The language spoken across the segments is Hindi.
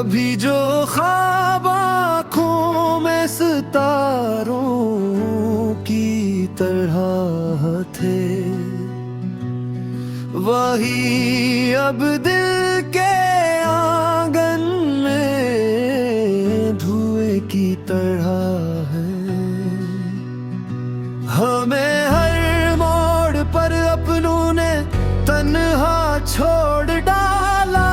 कभी जो ख्वाब आँखों में सितारों की तरह थे, वही अब दिल के आंगन में धुएं की तरह है। हमें हर मोड़ पर अपनों ने तन्हा छोड़ डाला,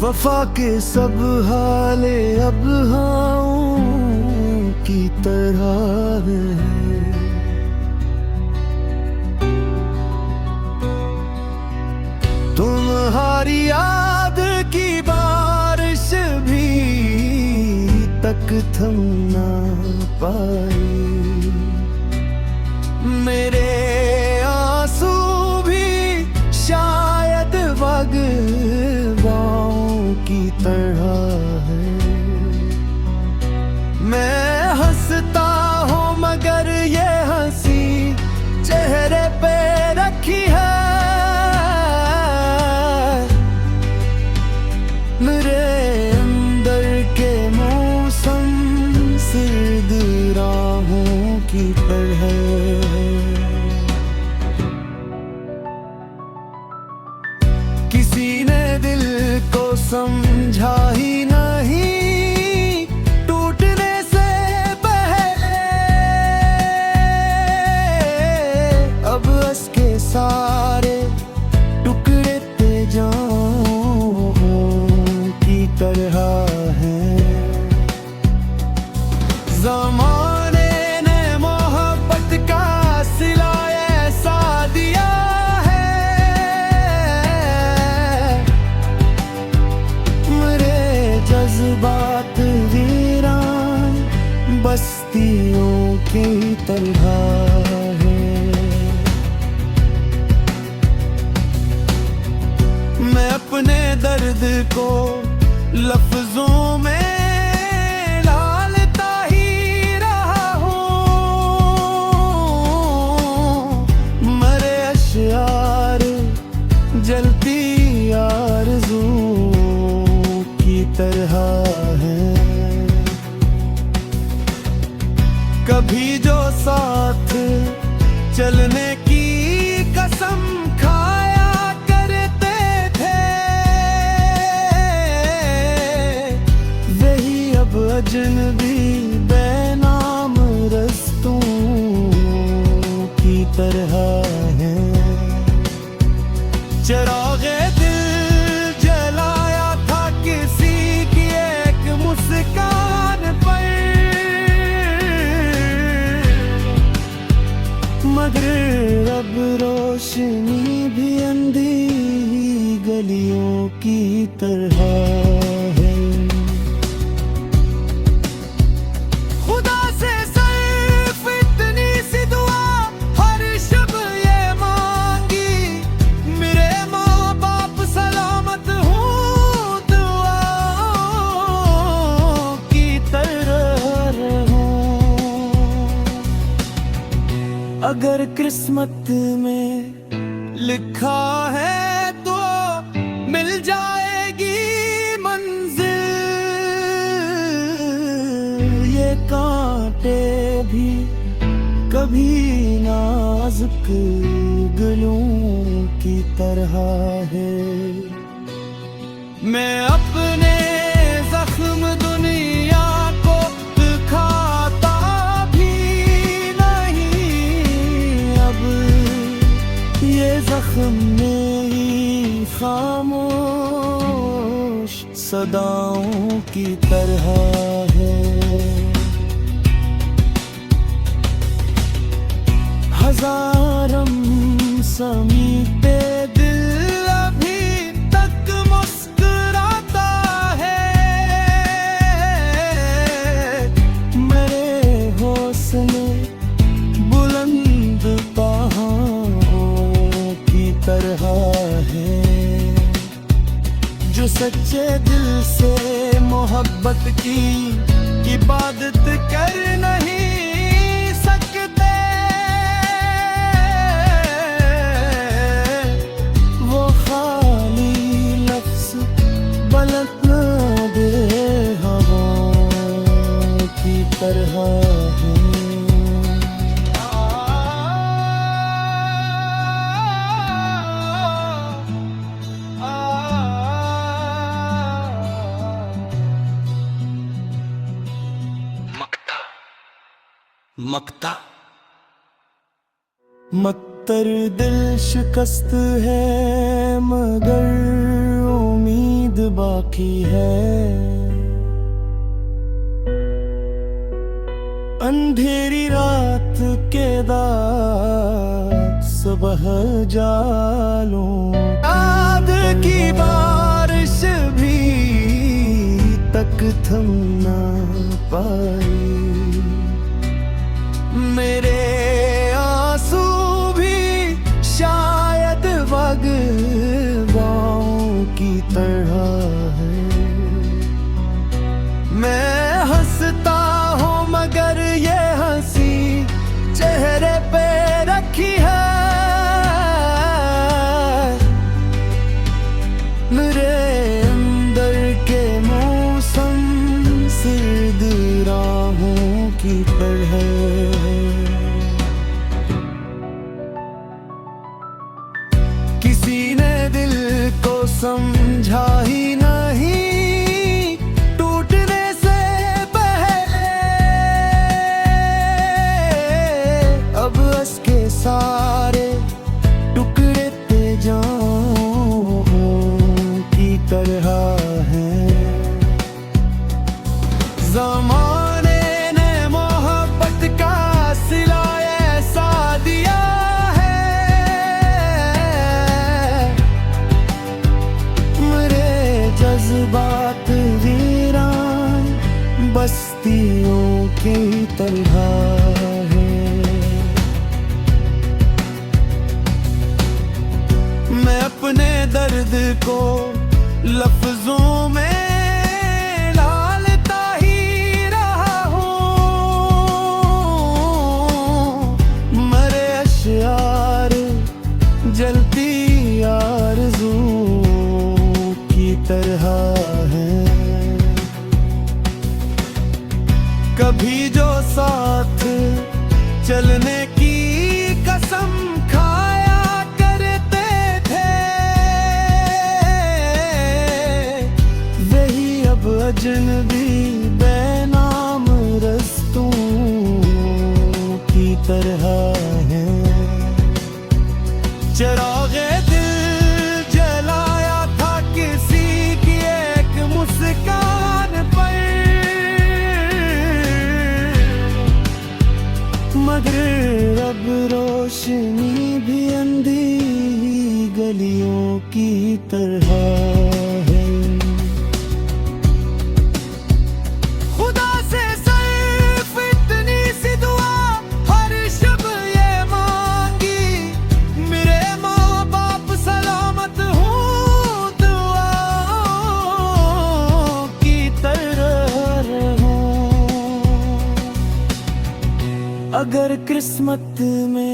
वफा के सब हाले अब हाँ की तरह है। तुम्हारी याद की बारिश भी तक थम ना पाई, मेरे आंसू भी शायद वगवाओं की तरह है। मैं हंसता हूँ मगर ये हंसी चेहरे पे रखी है। मेरे अंदर के मौसम सर्द राहों की तरह है। किसी ने दिल को समझा ही नहीं, टूटने से पहले अब हंस के सारे टुकड़े ते जाओ की तरह है। ज़माने ने मोहब्बत का सिला ऐसा दिया है, मेरे जज्बात वीरान बस्तियों की तरह है। मैं अपने दर्द को लफ्जों में डालता ही रहा हूँ, मेरे अश्यार जलती आरज़ू की तरह है। कभी जो साथ चलने की कसम खाया करते थे, वही अब अजनबी बेनाम रस्तों की तरह है। चिरागे दिल जलाया था किसी की एक मुस्कान पर, मगर अब रोशनी भी अंधी गलियों की तरह है। खुदा से सिर्फ इतनी सी दुआ हर शब ये मांगी, मेरे माँ बाप सलामत हूँ दुआओं की तरह रहूं। अगर किस्मत में लिखा है तो मिल जाएगी मंजिल, ये कांटे भी कभी नाजुक गलों की तरह है। मैं अपने जख्म दुनिया को दिखाता भी नहीं, अब ये जख्म मेरी खामोश सदाओं की तरह है। हजारम समीपे दिल अभी तक मुस्कुराता है, मेरे हौसले बुलंद पहाड़ों की तरह है। जो सच्चे दिल से मोहब्बत की इबादत कर नहीं सकते, वो तरह है। मक्ता मक्तर दिल शिकस्त है मगर उम्मीद बाकी है। अंधेरी रात के दाग सुबह जालूं, याद की बारिश भी तक थम ना पाई। मेरे आंसू भी शायद वगवाओं की तरह है। मैं हंसता हूँ मगर ये हंसी चेहरे पे रखी है। मेरे अंदर के मौसम सर्द राहों की तरह। किसी ने दिल को समझा ही नहीं टूटने से पहले। अब हंस के सारे टुकड़े तेजाओं की तरह हैं। ज़माने ने मोहब्बत का सिला ऐसा दिया है। मेरे जज्बात वीरान बस्तियों की तरह है। मैं अपने दर्द को लफ्जों में डालता ही रहा हूँ। मरे अश्यार जलती आरज़ू की तरह है। कभी जो साथ चलने की कसम खाया करते थे, वही अब अजनबी बेनाम रस्तों की तरह है। चिरागे दिल जलाया था किसी की एक मुस्कान पर, मगर अब रोशनी भी अंधी गलियों की तरह है। खुदा से सिर्फ इतनी सी दुआ हर शब ये मांगी, मेरे माँ बाप सलामत हूँ दुआओं की तरह रहूं। अगर किस्मत में